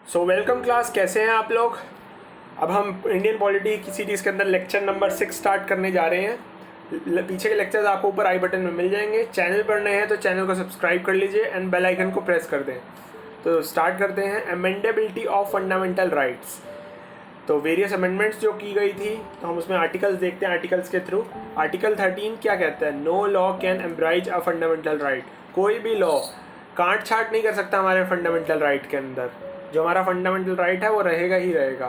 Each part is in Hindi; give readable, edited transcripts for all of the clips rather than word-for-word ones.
वेलकम क्लास, कैसे हैं आप लोग। अब हम इंडियन पॉलिटी की सीरीज़ के अंदर लेक्चर नंबर 6 स्टार्ट करने जा रहे हैं। पीछे के लेक्चर्स आपको ऊपर आई बटन में मिल जाएंगे। चैनल पर नए हैं तो चैनल को सब्सक्राइब कर लीजिए एंड बेल आइकन को प्रेस कर दें। तो स्टार्ट करते हैं। Amendability of fundamental rights. तो वेरियस अमेंडमेंट्स जो की गई थी, तो हम उसमें आर्टिकल्स देखते हैं। आर्टिकल्स के थ्रू आर्टिकल 13 क्या कहता है? No law can abridge a fundamental right. कोई भी लॉ काट छाट नहीं कर सकता हमारे फंडामेंटल राइट के अंदर। जो हमारा फंडामेंटल राइट है वो रहेगा ही रहेगा।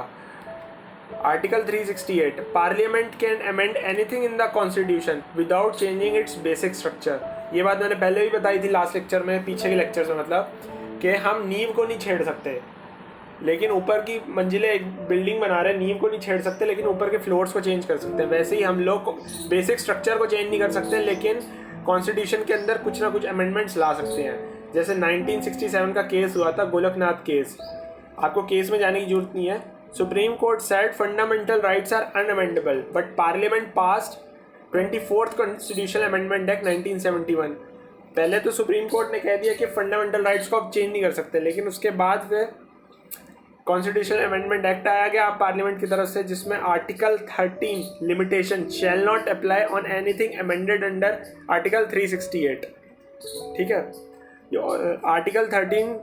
Article 368, parliament can amend anything in the constitution without changing it's basic structure. ये बात मैंने पहले भी बताई थी लास्ट लेक्चर में, पीछे के लेक्चर में, मतलब कि हम नींव को नहीं छेड़ सकते, लेकिन ऊपर की मंजिलें एक बिल्डिंग बना रहे हैं, नींव को नहीं छेड़ सकते, लेकिन ऊपर के फ्लोर्स को चेंज कर सकते हैं। वैसे ही हम लोग बेसिक स्ट्रक्चर को चेंज नहीं कर सकते, लेकिन कॉन्स्टिट्यूशन के अंदर कुछ ना कुछ अमेंडमेंट्स ला सकते हैं। जैसे 1967 का केस हुआ था, गोलकनाथ केस। आपको केस में जाने की जरूरत नहीं है। Supreme court said fundamental rights are unamendable but parliament passed 24th constitutional amendment act 1971। पहले तो सुप्रीम कोर्ट ने कह दिया कि फंडामेंटल राइट्स को आप चेंज नहीं कर सकते, लेकिन उसके बाद फिर कॉन्स्टिट्यूशनल अमेंडमेंट एक्ट आया गया आप पार्लियामेंट की तरफ से, जिसमें article 13 limitation shall not apply on anything amended under article 368। ठीक है, आर्टिकल 13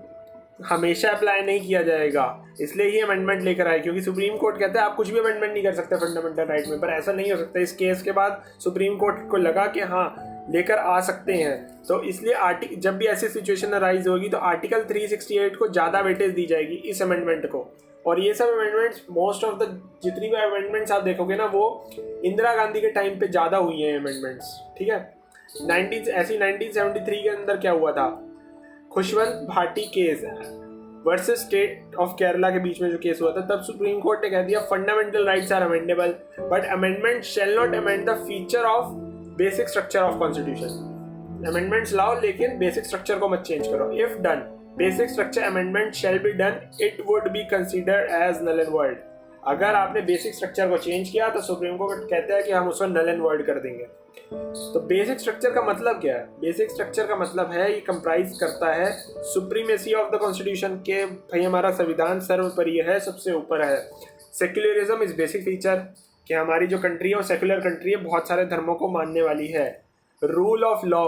हमेशा अप्लाई नहीं किया जाएगा, इसलिए ही अमेंडमेंट लेकर आए, क्योंकि सुप्रीम कोर्ट कहता है आप कुछ भी अमेंडमेंट नहीं कर सकते फंडामेंटल राइट में। पर ऐसा नहीं हो सकता। इस केस के बाद सुप्रीम कोर्ट को लगा कि हाँ लेकर आ सकते हैं, तो इसलिए जब भी ऐसी सिचुएशन अराइज होगी तो आर्टिकल 368 को ज़्यादा वेटेज दी जाएगी इस अमेंडमेंट को। और ये सब अमेंडमेंट्स, मोस्ट ऑफ द जितनी भी अमेंडमेंट्स आप देखोगे ना, वो इंदिरा गांधी के टाइम पे ज़्यादा हुई हैं अमेंडमेंट्स। ठीक है, 1973 के अंदर क्या हुआ था, Khushwant Bhati case versus state of Kerala के बीच में जो केस हुआ था, तब सुप्रीम कोर्ट ने कह दिया fundamental rights are amendable but amendment shall not amend the feature of basic structure of constitution. Amendments लाओ लेकिन बेसिक स्ट्रक्चर को मत चेंज करो। If done basic structure amendment shall be done, it would be considered as null and void. अगर आपने बेसिक स्ट्रक्चर को चेंज किया तो सुप्रीम कोर्ट कहता है कि हम उसको नल एंड वॉइड कर देंगे। तो बेसिक स्ट्रक्चर का मतलब क्या है? बेसिक स्ट्रक्चर का मतलब है, ये कंप्राइज करता है सुप्रीमेसी ऑफ द कॉन्स्टिट्यूशन के, भाई हमारा संविधान सर्वोपरि है, सबसे ऊपर है। सेक्युलरिज्म इज बेसिक फीचर, कि हमारी जो कंट्री है वो सेक्युलर कंट्री है, बहुत सारे धर्मों को मानने वाली है। रूल ऑफ लॉ,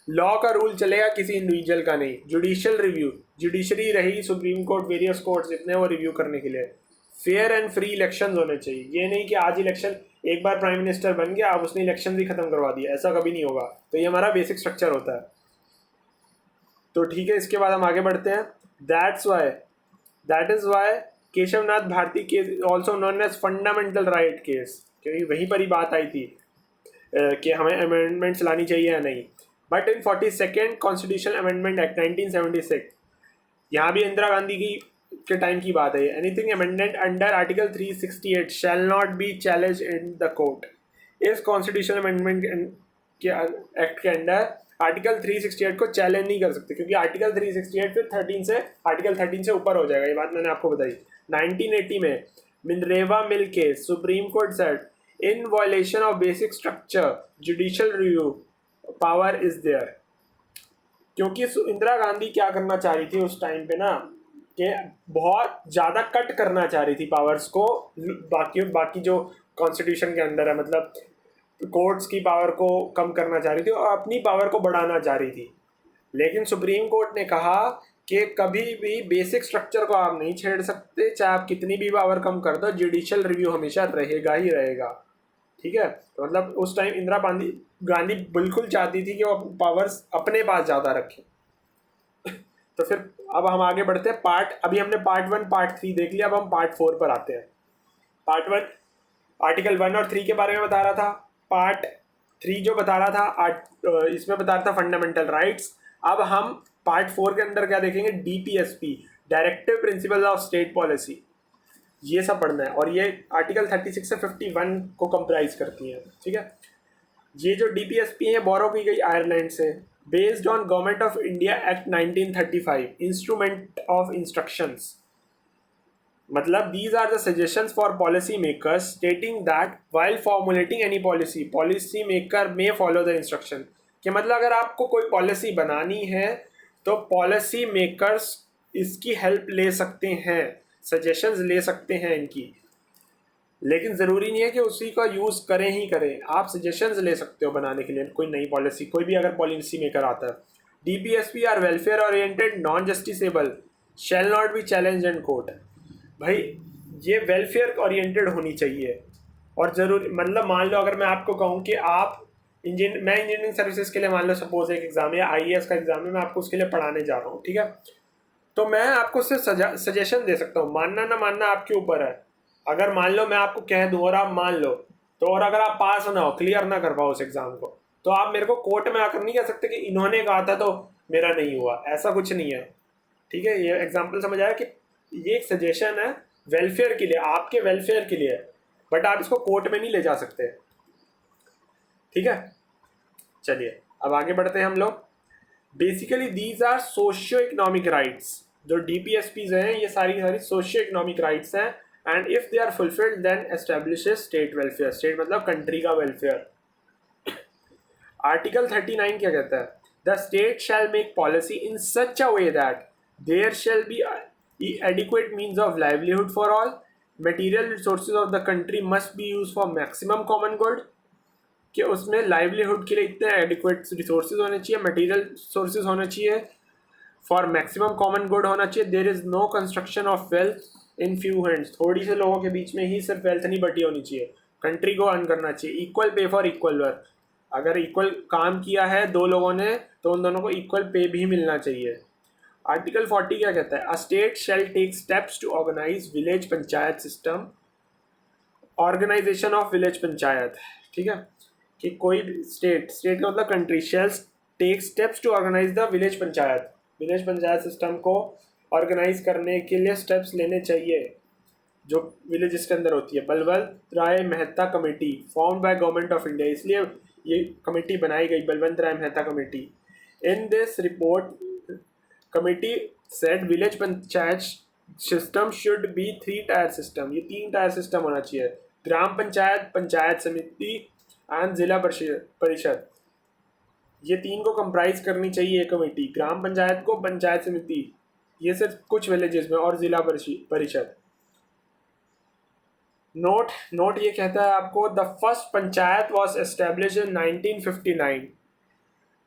लॉ का रूल चलेगा, किसी इंडिविजुअल का नहीं। जुडिशियल रिव्यू, जुडिशरी रहेगी, सुप्रीम कोर्ट, वेरियस कोर्ट्स जितने वो रिव्यू करने के लिए। फेयर एंड फ्री इलेक्शन होने चाहिए, ये नहीं कि आज इलेक्शन, एक बार प्राइम मिनिस्टर बन गया अब उसने इलेक्शन भी खत्म करवा दिया, ऐसा कभी नहीं होगा। तो ये हमारा बेसिक स्ट्रक्चर होता है। तो ठीक है, इसके बाद हम आगे बढ़ते हैं। That is why Keshavnath Bharati case also known as fundamental right case, क्योंकि वहीं पर ही बात आई थी कि हमें अमेंडमेंट्स लानी चाहिए या नहीं। But in 42nd constitutional amendment act 1976, यहाँ भी इंदिरा गांधी के टाइम की बात है। Anything amended under article 368 shell not be challenge in the court. इस कॉन्स्टिट्यूशनल अमेंडमेंट के एक्ट के अंदर आर्टिकल 368 को चैलेंज नहीं कर सकते, क्योंकि आर्टिकल 368 फिर आर्टिकल 13 से ऊपर हो जाएगा। ये बात मैंने आपको बताई। 1980 में Minerva mill case, supreme court said in violation of basic structure judicial review power is there. क्योंकि इंदिरा गांधी क्या करना चाह रही थी उस टाइम पे ना, कि बहुत ज़्यादा कट करना चाह रही थी पावर्स को, बाकी जो कॉन्स्टिट्यूशन के अंदर है, मतलब कोर्ट्स की पावर को कम करना चाह रही थी और अपनी पावर को बढ़ाना चाह रही थी। लेकिन सुप्रीम कोर्ट ने कहा कि कभी भी बेसिक स्ट्रक्चर को आप नहीं छेड़ सकते, चाहे आप कितनी भी पावर कम कर दो, जुडिशियल रिव्यू हमेशा रहेगा ही रहेगा। ठीक है, तो मतलब उस टाइम इंदिरा गांधी बिल्कुल चाहती थी कि वो पावर्स अपने पास ज़्यादा रखें। तो फिर अब हम आगे बढ़ते हैं। अभी हमने पार्ट 1 पार्ट 3 देख लिया, अब हम पार्ट 4 पर आते हैं। पार्ट 1 आर्टिकल 1 और 3 के बारे में बता रहा था। पार्ट 3 जो बता रहा था इसमें बता रहा था फंडामेंटल राइट्स। अब हम पार्ट 4 के अंदर क्या देखेंगे? DPSP, directive principle of state policy, ये सब पढ़ना है। और ये आर्टिकल 36 से 51 को कंप्राइज करती है। ठीक है, ये जो DPSP है बोरो की गई आयरलैंड से, based on government of India act 1935, instrument of instructions. मतलब these are the suggestions for policy makers stating that while formulating any policy maker may follow the instruction. कि मतलब अगर आपको कोई पॉलिसी बनानी है तो पॉलिसी मेकर्स इसकी हेल्प ले सकते हैं, सजेशंस ले सकते हैं इनकी, लेकिन ज़रूरी नहीं है कि उसी का यूज़ करें ही करें। आप सजेशंस ले सकते हो बनाने के लिए कोई नई पॉलिसी, कोई भी अगर पॉलिसी मेकर आता है। DPSP are welfare oriented non justiciable shall not be challenge and court. भाई ये वेलफेयर ओरिएंटेड होनी चाहिए, और ज़रूर मतलब मान लो अगर मैं आपको कहूँ कि आप मैं इंजीनियरिंग सर्विसेज के लिए मान लो सपोज एक एग्ज़ाम है, IAS का एग्ज़ाम है, मैं आपको उसके लिए पढ़ाने जा रहा हूँ, ठीक है, तो मैं आपको उससे सजेशन दे सकता हूँ, मानना ना मानना आपके ऊपर है। अगर मान लो मैं आपको कह दूँ और आप मान लो, तो और अगर आप पास ना हो, क्लियर ना कर पाओ उस एग्ज़ाम को, तो आप मेरे को कोर्ट में आकर नहीं कह सकते कि इन्होंने कहा था तो मेरा नहीं हुआ, ऐसा कुछ नहीं है। ठीक है, ये एग्जाम्पल समझ आया कि ये एक सजेशन है वेलफेयर के लिए, आपके वेलफेयर के लिए, बट आप इसको कोर्ट में नहीं ले जा सकते। ठीक है, चलिए अब आगे बढ़ते हैं हम लोग। Basically these are socio economic rights. जो DPSPs हैं ये सारी सारी सोशियो इकोनॉमिक राइट्स हैं, and if they are fulfilled then establishes state welfare. State मतलब कंट्री का वेलफेयर। आर्टिकल 39 क्या कहता है? The state shall make policy in such a way that there shall be adequate means of livelihood for all. Material resources of the country must be used for maximum common good. कि उसमें लाइवलीहुड के लिए इतने एडिक्वेट रिसोर्सेज होने चाहिए, मटेरियल सोर्सेज होने चाहिए, फॉर मैक्सिमम कॉमन गुड होना चाहिए। There is no construction of wealth in few hands. थोड़ी से लोगों के बीच में ही सिर्फ वेल्थ नहीं बटी होनी चाहिए, कंट्री को अर्न करना चाहिए। Equal pay for equal work. अगर इक्वल काम किया है दो लोगों ने तो उन दोनों को इक्वल पे भी मिलना चाहिए। आर्टिकल 40 क्या कहता है? A state shall take steps to organise village panchayat system. Organisation of village panchayat, ठीक है, कि कोई स्टेट का मतलब country shall take steps to organise the village panchayat system को ऑर्गेनाइज करने के लिए स्टेप्स लेने चाहिए जो विलेजेस के अंदर होती है। Balwant Rai Mehta committee formed by government of India, इसलिए ये कमेटी बनाई गई, Balwant Rai Mehta committee. In this report committee said village panchayat system should be 3 tier system. ये 3 टायर सिस्टम होना चाहिए। ग्राम पंचायत, पंचायत समिति एंड जिला परिषद, ये 3 को कंप्राइज करनी चाहिए कमेटी। ग्राम पंचायत को, पंचायत समिति, ये सिर्फ कुछ विलेजेस में, और जिला परिषद। नोट ये कहता है आपको, the first panchayat was establish in 1959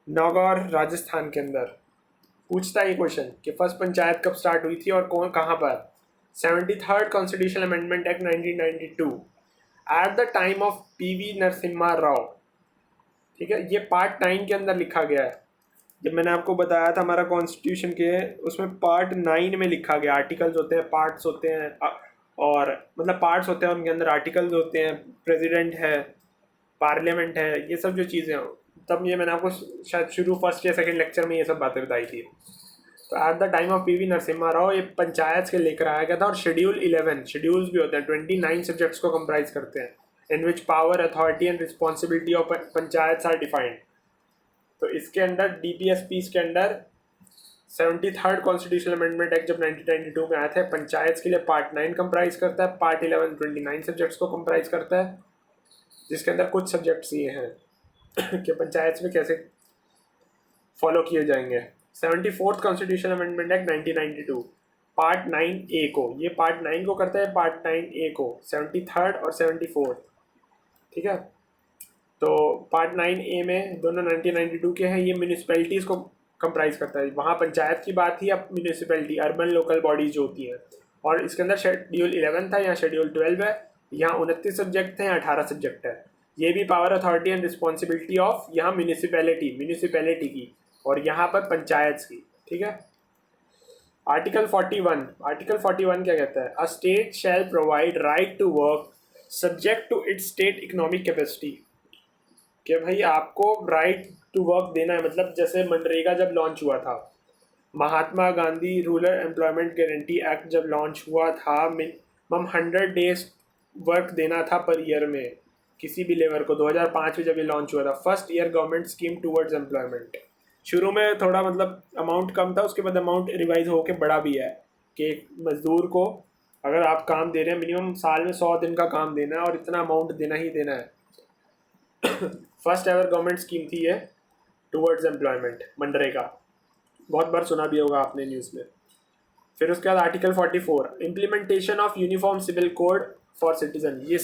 Nagaur Rajasthan के अंदर। पूछता है ये क्वेश्चन कि फर्स्ट पंचायत कब स्टार्ट हुई थी और कौन कहाँ पर? 73rd constitutional amendment act 1992 at the time of PV Narasimha Rao. ठीक है, ये पार्ट 9 के अंदर लिखा गया है। जब मैंने आपको बताया था हमारा कॉन्स्टिट्यूशन के, उसमें पार्ट 9 में लिखा गया। आर्टिकल्स होते हैं, पार्ट्स होते हैं, और मतलब पार्ट्स होते हैं, उनके अंदर आर्टिकल्स होते हैं, प्रेसिडेंट है, पार्लियामेंट है, ये सब जो चीज़ें हो। तब ये मैंने आपको शायद शुरू फर्स्ट या सेकंड लेक्चर में ये सब बातें बताई थी। तो at the time of PV Narasimha Rao ये पंचायत के लेकर आया गया था। और शेड्यूल 11, शेड्यूल्स भी होते हैं, 29 सब्जेक्ट्स को कंप्राइज करते हैं, in which power, authority and responsibility of panchayat are defined. तो इसके अंदर DPSPs के अंदर 73rd कॉन्स्टिट्यूशनल अमेंडमेंट एक्ट जब 1992 में आया था, पंचायत के लिए पार्ट 9 कंप्राइज करता है, पार्ट 11 29 सब्जेक्ट्स को कंप्राइज करता है, जिसके अंदर कुछ सब्जेक्ट्स ये हैं कि पंचायत में कैसे फॉलो किए जाएंगे। 74th constitutional amendment act 1992 part 9A को, ये पार्ट 9 को करता है, पार्ट 9A को, 73rd और 74th। ठीक है, तो पार्ट 9A में दोनों 1992 के हैं। ये म्यूनिसिपैलिटीज़ को कंप्राइज करता है। वहाँ पंचायत की बात थी, अब म्यूनिसिपैलिटी, अर्बन लोकल बॉडीज जो होती हैं। और इसके अंदर शेड्यूल 11 था, यहाँ शेड्यूल 12 है, यहाँ 29 सब्जेक्ट हैं, 18 सब्जेक्ट है। ये भी power, authority and responsibility of यहाँ म्यूनिसिपैलिटी की, और यहाँ पर पंचायत की। ठीक है, आर्टिकल 41 क्या कहता है? A state shall provide right to work subject to its state economic capacity. कि भाई आपको राइट टू वर्क देना है। मतलब जैसे मनरेगा जब लॉन्च हुआ था, Mahatma Gandhi rural employment guarantee act जब लॉन्च हुआ था, मिनिमम 100 डेज वर्क देना था पर ईयर में किसी भी लेबर को। 2005 में जब ये लॉन्च हुआ था, first year government scheme towards employment. शुरू में थोड़ा मतलब अमाउंट कम था, उसके बाद अमाउंट रिवाइज होकर बढ़ा भी है कि एक मजदूर को अगर आप काम दे रहे हैं, मिनिमम साल में 100 दिन का काम देना है और इतना अमाउंट देना ही देना है। फर्स्ट एवर गवर्नमेंट स्कीम थी ये टूवर्ड्स एम्प्लॉयमेंट, मनरेगा। बहुत बार सुना भी होगा आपने न्यूज़ में। फिर उसके बाद article 44 implementation of uniform civil code for citizen. ये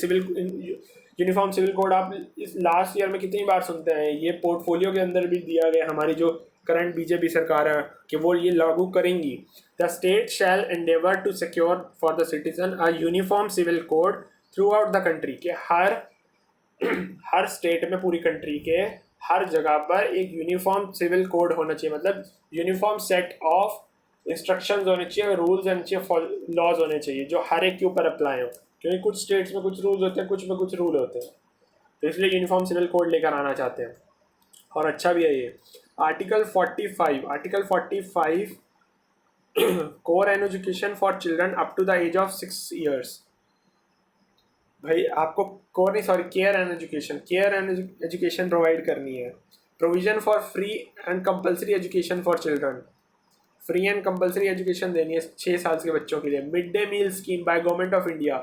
यूनिफॉर्म सिविल कोड आप इस लास्ट ईयर में कितनी बार सुनते हैं, ये पोर्टफोलियो के अंदर भी दिया गया हमारी जो करंट बीजेपी सरकार है कि वो ये लागू करेंगी। The state shall endeavour to secure for the citizen a uniform civil code throughout the country, के हर स्टेट में पूरी कंट्री के हर जगह पर एक यूनिफॉर्म सिविल कोड होना चाहिए, मतलब यूनिफॉर्म सेट ऑफ इंस्ट्रक्शंस होने चाहिए, रूल्स होने चाहिए, लॉज होने चाहिए जो हर एक के ऊपर अप्लाई हो, क्योंकि कुछ स्टेट्स में कुछ रूल्स होते हैं, कुछ में कुछ रूल होते हैं, तो इसलिए यूनिफॉर्म सिविल कोड लेकर आना चाहते हैं और अच्छा भी है ये। Article 45 core and education for children up to the age of 6 years. भाई आपको कोर नहीं sorry care and education provide करनी है। Provision for free and compulsory education for children, free and compulsory education देनी है 6 साल के बच्चों के लिए। Mid day meal scheme by government of India,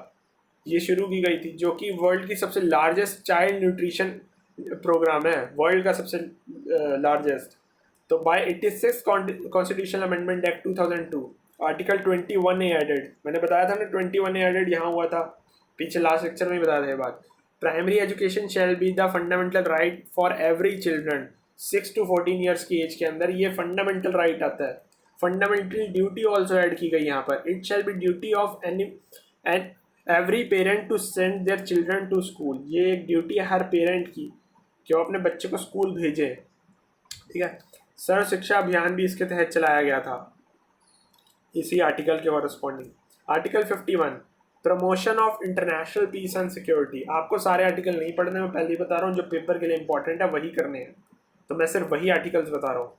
ये शुरू की गई थी, जो कि वर्ल्ड की सबसे लार्जेस्ट चाइल्ड न्यूट्रिशन प्रोग्राम है, वर्ल्ड का सबसे लार्जेस्ट। तो by 86 constitutional amendment act 2002 article 21A added, मैंने बताया था ना 21A एडेड यहाँ हुआ था, पीछे लास्ट लेक्चर में ही बताया था ये बात। Primary education shell be the fundamental right for every children 6 to 14 years की एज के अंदर, ये फंडामेंटल राइट आता है। फंडामेंटल ड्यूटी ऑल्सो ऐड की गई यहाँ पर, it shall be duty of every parent to send their children to school, ये एक ड्यूटी है हर पेरेंट की कि वो अपने बच्चे को स्कूल भेजें, ठीक है। सर्व शिक्षा अभियान भी इसके तहत चलाया गया था इसी आर्टिकल के corresponding. Article 51 promotion of international peace and security, आपको सारे आर्टिकल नहीं पढ़ने, मैं पहले ही बता रहा हूँ, जो पेपर के लिए इंपॉर्टेंट है वही करने हैं, तो मैं सिर्फ वही आर्टिकल्स बता रहा हूँ।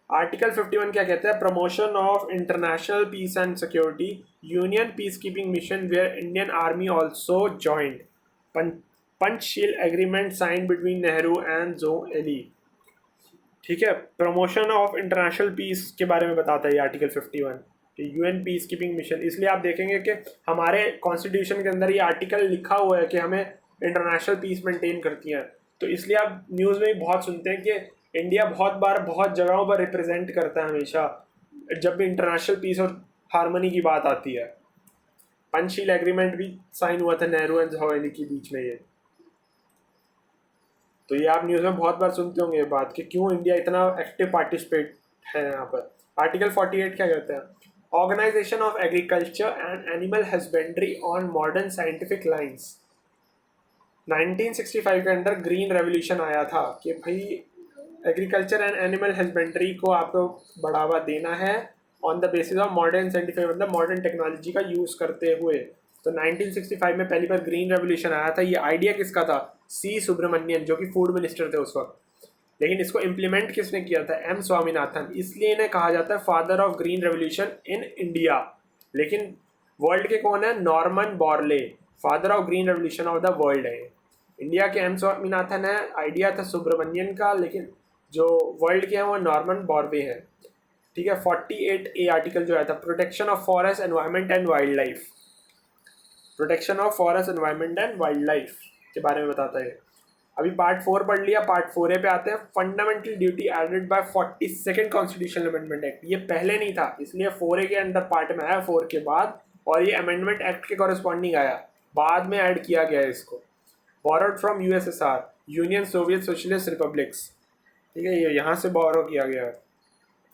आर्टिकल 51 क्या कहता है, promotion of international peace and security, union peace keeping mission where Indian army also joint, Panchsheel agreement sign between Nehru and जो एली, ठीक है। प्रमोशन ऑफ इंटरनेशनल पीस के बारे में बताता है ये आर्टिकल 51 कि यूएन पीस कीपिंग मिशन, इसलिए आप देखेंगे कि हमारे कॉन्स्टिट्यूशन के अंदर ये आर्टिकल लिखा हुआ है कि हमें इंटरनेशनल पीस मेंटेन करती है, तो इसलिए आप न्यूज़ में भी बहुत सुनते हैं कि इंडिया बहुत बार बहुत जगहों पर रिप्रेजेंट करता है हमेशा जब भी इंटरनेशनल पीस और हारमोनी की बात आती है। पंचशील एग्रीमेंट भी साइन हुआ था नेहरू एंड हवेली के बीच में ये, तो ये आप न्यूज़ में बहुत बार सुनते होंगे ये बात कि क्यों इंडिया इतना एक्टिव पार्टिसिपेट है यहाँ पर। आर्टिकल 48 क्या कहते हैं, organisation of agriculture and animal husbandry on modern scientific lines. 1965 के अंदर ग्रीन रेवोल्यूशन आया था कि भाई एग्रीकल्चर एंड एनिमल हस्बेंड्री को आपको बढ़ावा देना है on the basis of modern scientific, मतलब मॉडर्न टेक्नोलॉजी का यूज़ करते हुए। तो 1965 में पहली बार ग्रीन रेवोल्यूशन आया था। ये आइडिया किसका था, सी सुब्रमण्यन जो कि फूड मिनिस्टर थे उस वक्त, लेकिन इसको इम्प्लीमेंट किसने किया था, एम स्वामीनाथन, इसलिए इन्हें कहा जाता है father of green revolution in India. लेकिन वर्ल्ड के कौन है, Norman Borle, father of green revolution of the world है। इंडिया के एम स्वामीनाथन है, आइडिया था सुब्रमण्यन का, लेकिन जो वर्ल्ड के हैं वो नॉर्मन बोरवे है, ठीक है। 48A आर्टिकल जो आया था, protection of forest environment and wild life, protection of forest environment and wild life के बारे में बताता है। अभी पार्ट 4 पढ़ लिया, पार्ट 4A पे आते हैं। Fundamental duty added by 42nd constitutional amendment act, ये पहले नहीं था इसलिए 4A के अंदर पार्ट में आया 4 के बाद, और ये अमेंडमेंट एक्ट के कॉरेस्पॉन्डिंग आया, बाद में ऐड किया गया है इसको। Borrowed from USSR, union Soviet socialist republics, ठीक है, ये यहाँ से बोरो किया गया है।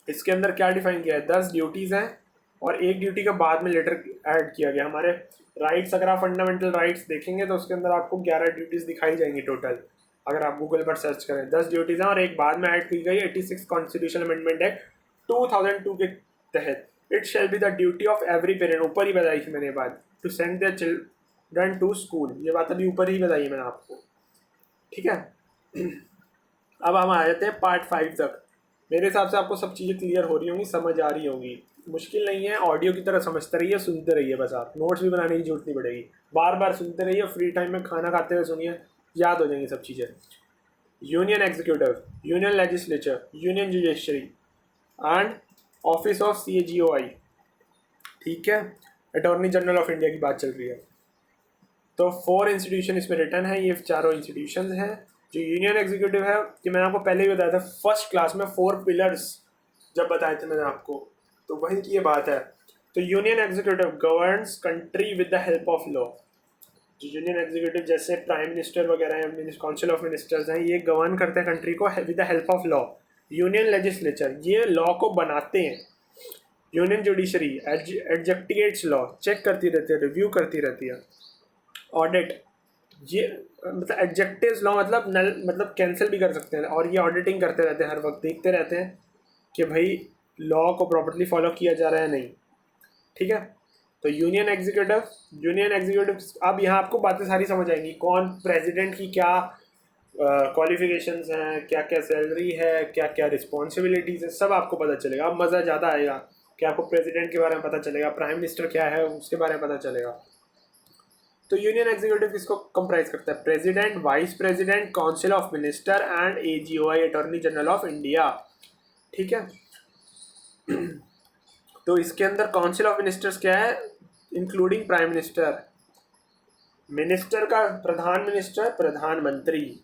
इसके अंदर क्या डिफाइन किया है, 10 ड्यूटीज़ हैं और एक ड्यूटी का बाद में लेटर ऐड किया गया। हमारे राइट्स, अगर आप फंडामेंटल राइट्स देखेंगे तो उसके अंदर आपको 11 ड्यूटीज़ दिखाई जाएंगी टोटल, अगर आप गूगल पर सर्च करें। 10 ड्यूटीज़ हैं और एक बाद में ऐड की गई 86 कॉन्स्टिट्यूशनल अमेंडमेंट एक्ट 2002 के तहत। It shall be the duty of every parent, ऊपर ही बताई थी मैंने बात, to send their children to school, ये बात अभी ऊपर ही बताई मैंने आपको, ठीक है। अब हम आ जाते हैं पार्ट 5 तक। मेरे हिसाब से आपको सब चीज़ें क्लियर हो रही होंगी, समझ आ रही होंगी, मुश्किल नहीं है, ऑडियो की तरह समझते रहिए, सुनते रहिए, बस आप नोट्स भी बनाने की जरूरत नहीं पड़ेगी, बार बार सुनते रहिए, फ्री टाइम में खाना खाते हुए सुनिए, याद हो जाएंगी सब चीज़ें। Union executive, union legislature, union judiciary and office of CAGOI, ठीक है, अटॉर्नी जनरल ऑफ इंडिया की बात चल रही है। तो 4 इंस्टीट्यूशन इसमें रिटर्न है, ये चारों इंस्टीट्यूशन हैं। जो यूनियन एग्जीक्यूटिव है कि मैंने आपको पहले ही बताया था फर्स्ट क्लास में 4 पिलर्स जब बताए थे मैंने आपको, तो वही की ये बात है। तो union executive governs country with the help of law. जो यूनियन एग्जीक्यूटिव जैसे प्राइम मिनिस्टर वगैरह हैं, काउंसिल ऑफ मिनिस्टर्स हैं, ये गवर्न करते हैं कंट्री को with the help of law. Union legislature ये लॉ को बनाते हैं। यूनियन जुडिशरी एडजक्टिगेट्स लॉ, चेक करती रहती है, रिव्यू करती रहती है। ऑडिट ये मतलब एडजेक्टिव्स लॉ मतलब नल मतलब कैंसिल भी कर सकते हैं, और ये ऑडिटिंग करते रहते हैं, हर वक्त देखते रहते हैं कि भाई लॉ को प्रॉपर्ली फॉलो किया जा रहा है नहीं। ठीक है, तो यूनियन एग्जीक्यूटिव अब यहाँ आपको बातें सारी समझ आएंगी, कौन प्रेसिडेंट की क्या क्वालिफिकेशंस हैं, क्या क्या सैलरी है, क्या क्या रिस्पॉन्सिबिलिटीज़ है, सब आपको पता चलेगा। अब मज़ा ज़्यादा आएगा कि आपको प्रेसिडेंट के बारे में पता चलेगा, प्राइम मिनिस्टर क्या है उसके बारे में पता चलेगा। तो यूनियन एग्जीक्यूटिव किसको कंप्राइज करता है? President, vice president, council of minister and AGOI, attorney general of India. ठीक है, तो इसके अंदर काउंसिल ऑफ मिनिस्टर्स क्या है? इंक्लूडिंग प्राइम मिनिस्टर, मिनिस्टर का प्रधान मिनिस्टर, प्रधानमंत्री,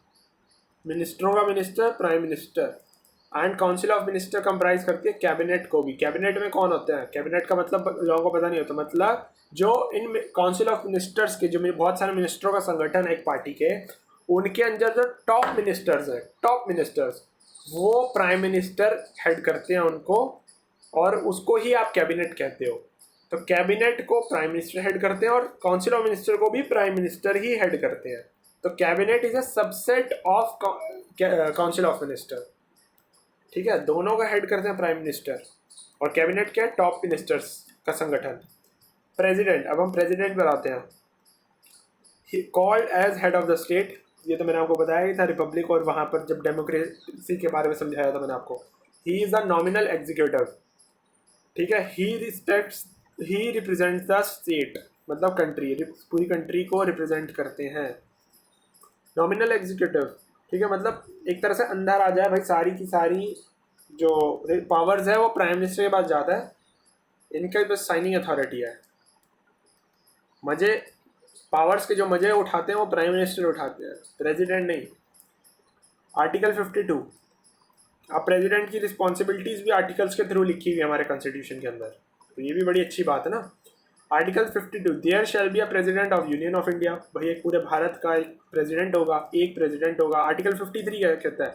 मिनिस्टरों का minister, prime minister, and council of minister comprise करती है कैबिनेट को भी। कैबिनेट में कौन होते हैं? कैबिनेट का मतलब लोगों को पता नहीं होता, मतलब जो इन काउंसिल ऑफ मिनिस्टर्स के जो बहुत सारे मिनिस्टरों का संगठन है एक पार्टी के, उनके अंदर जो टॉप मिनिस्टर्स वो प्राइम मिनिस्टर हेड करते हैं उनको, और उसको ही आप कैबिनेट कहते हो। तो कैबिनेट को प्राइम मिनिस्टर हेड करते हैं और काउंसिल ऑफ मिनिस्टर को भी प्राइम मिनिस्टर ही हेड करते हैं। तो cabinet is a subset of council of minister. ठीक है, दोनों का हेड करते हैं प्राइम मिनिस्टर, और कैबिनेट क्या है? टॉप मिनिस्टर्स का संगठन। प्रेसिडेंट, अब हम प्रेसिडेंट पर आते हैं। Called as head of the state, ये तो मैंने आपको बताया ही था रिपब्लिक और वहाँ पर जब डेमोक्रेसी के बारे में समझाया था मैंने आपको। He is a nominal executive. ठीक है, ही रिप्रेजेंट्स द स्टेट, मतलब कंट्री, पूरी कंट्री को रिप्रेजेंट करते हैं। नॉमिनल एग्जीक्यूटिव, ठीक है, मतलब एक तरह से अंदर आ जाए भाई, सारी की सारी जो पावर्स है वो प्राइम मिनिस्टर के पास जाता है, इनका बस साइनिंग अथॉरिटी है। मजे पावर्स के जो मजे उठाते हैं वो प्राइम मिनिस्टर उठाते हैं, प्रेसिडेंट नहीं। आर्टिकल 52, अब प्रेसिडेंट की रिस्पॉन्सिबिलिटीज़ भी आर्टिकल्स के थ्रू लिखी हुई है हमारे कॉन्स्टिट्यूशन के अंदर, तो ये भी बड़ी अच्छी बात है ना। Article 52, there shall be a president of union of India, भाई एक पूरे भारत का एक प्रेसिडेंट होगा। आर्टिकल 53 क्या कहता है?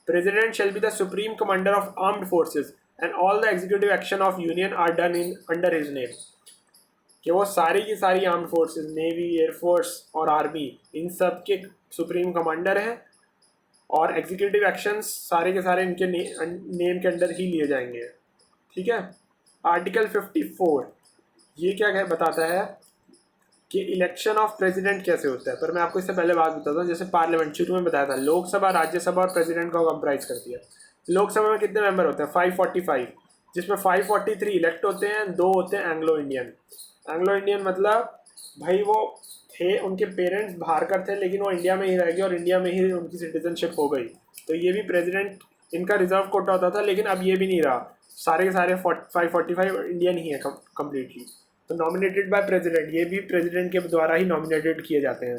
President shall be the supreme commander of armed forces and all the executive action of union are done in under his name, कि वो सारी की सारी आर्म्ड फोर्सेज, नेवी, एयरफोर्स और आर्मी, इन सब के सुप्रीम कमांडर हैं, और एग्जीक्यूटिव एक्शंस सारे के सारे इनके नेम के अंडर ही लिए जाएंगे। ठीक है, आर्टिकल 54 ये क्या बताता है कि इलेक्शन ऑफ प्रेसिडेंट कैसे होता है। पर मैं आपको इससे पहले बात बताता हूँ, जैसे पार्लियामेंट शुरू में बताया था, लोकसभा, राज्यसभा और प्रेसिडेंट को कंप्राइज करती है। लोकसभा में कितने मेंबर होते हैं? 545, जिसमें 543 इलेक्ट होते हैं, 2 होते हैं एंग्लो इंडियन मतलब भाई वो थे, उनके पेरेंट्स बाहर कर थे लेकिन वो इंडिया में ही रह गए और इंडिया में ही उनकी सिटीजनशिप हो गई, तो ये भी प्रेसिडेंट इनका रिजर्व कोटा होता था, लेकिन अब ये भी नहीं रहा, सारे के सारे 545 इंडियन ही है कम्प्लीटली। तो नॉमिनेटेड बाय प्रेसिडेंट, ये भी प्रेसिडेंट के द्वारा ही नॉमिनेटेड किए जाते हैं।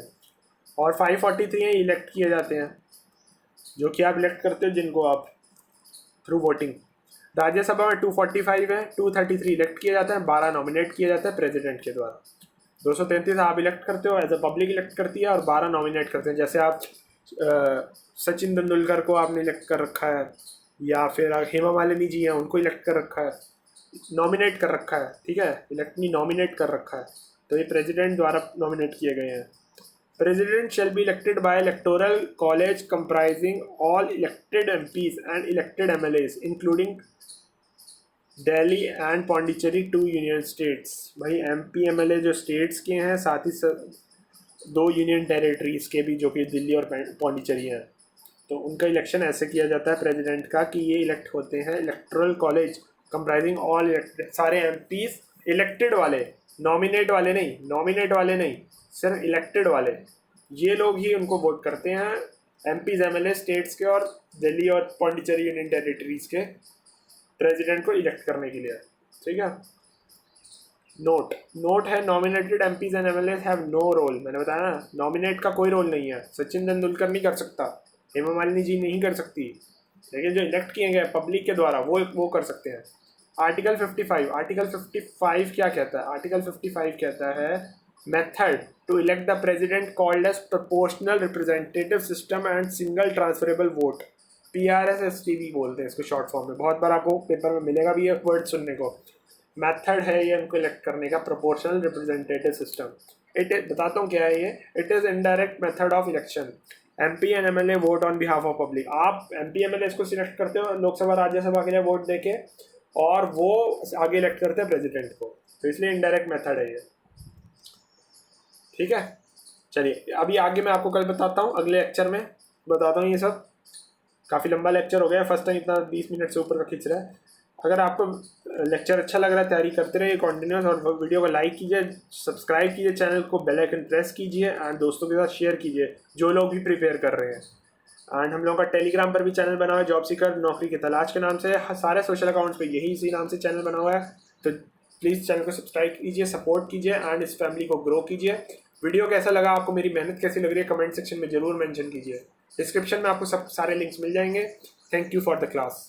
और 543 हैं इलेक्ट किए जाते हैं, जो कि आप इलेक्ट करते हो जिनको आप थ्रू वोटिंग। राज्यसभा में 245 है, 233 इलेक्ट किए जाते हैं, 12 नॉमिनेट किए जाते हैं प्रेसिडेंट के द्वारा। 233 आप इलेक्ट करते हो, एज अ पब्लिक इलेक्ट करती है, और 12 नॉमिनेट करते हैं। जैसे आप सचिन तेंदुलकर को आपने इलेक्ट कर रखा है, या फिर हेमा मालिनी जी हैं उनको इलेक्ट कर रखा है, नॉमिनेट कर रखा है। ठीक है, इलेक्ट नहीं, नॉमिनेट कर रखा है, तो ये प्रेसिडेंट द्वारा नॉमिनेट किए गए हैं। President shall be elected by electoral college comprising all elected MPs and elected MLAs including Delhi and Pondicherry 2 union states. भाई MP MLA जो स्टेट्स के हैं, साथ ही 2 यूनियन टेरिटरीज़ के भी, जो कि दिल्ली और पौंडीचेरी हैं, तो उनका इलेक्शन ऐसे किया जाता है प्रेसिडेंट का कि ये इलेक्ट होते हैं इलेक्टोरल कॉलेज कंप्राइजिंग ऑल सारे MPs इलेक्टेड वाले, नॉमिनेट वाले नहीं, सिर्फ इलेक्टेड वाले, ये लोग ही उनको वोट करते हैं। MPs MLA स्टेट्स के और दिल्ली और पौंडीचेरी यूनियन टेरिटरीज़ के प्रेसिडेंट को इलेक्ट करने के लिए। ठीक है, नोट है, nominated MPs and MLAs have no role. मैंने बताया ना, नॉमिनेट का कोई रोल नहीं है, सचिन तेंदुलकर नहीं कर सकता, हेमा मालिनी जी नहीं कर सकती, लेकिन जो इलेक्ट किए गए पब्लिक के द्वारा वो कर सकते हैं। आर्टिकल 55 क्या कहता है? आर्टिकल 55 कहता है method to elect the president called as proportional representative system and single transferable vote, PRSSTV बोलते हैं इसको शॉर्ट फॉर्म में। बहुत बार आपको पेपर में मिलेगा भी ये वर्ड सुनने को। मेथड है ये उनको इलेक्ट करने का, प्रोपोर्शनल रिप्रेजेंटेटिव सिस्टम। बताता हूँ क्या है ये। It is indirect method of election. MP and MLA vote on behalf of public. आप MP MLA को सिलेक्ट करते हो लोकसभा राज्यसभा के लिए वोट देके, और वो आगे इलेक्ट करते हैं प्रेसिडेंट को, तो इसलिए इनडायरेक्ट मेथड है ये। ठीक है, चलिए अभी आगे मैं आपको कल बताता हूँ, अगले लेक्चर में बताता हूँ ये सब। काफ़ी लंबा लेक्चर हो गया, फर्स्ट टाइम इतना 20 मिनट से ऊपर का खींच रहा है। अगर आपको लेक्चर अच्छा लग रहा है, तैयारी करते रहिए कॉन्टिन्यूस, और वीडियो को लाइक कीजिए, सब्सक्राइब कीजिए, चैनल को बेल आइकन प्रेस कीजिए, एंड दोस्तों के साथ शेयर कीजिए जो लोग भी प्रिपेयर कर रहे हैं। एंड हम लोगों का टेलीग्राम पर भी चैनल बना हुआ है, जॉब सीकर नौकरी की तलाश के नाम से। सारे सोशल अकाउंट्स पे यही इसी नाम से चैनल बना हुआ है, तो प्लीज़ चैनल को सब्सक्राइब कीजिए, सपोर्ट कीजिए, एंड इस फैमिली को ग्रो कीजिए। वीडियो कैसा लगा आपको, मेरी मेहनत कैसी लग रही है, कमेंट सेक्शन में ज़रूर मेंशन कीजिए। डिस्क्रिप्शन में आपको सब सारे लिंक्स मिल जाएंगे। Thank you for the class.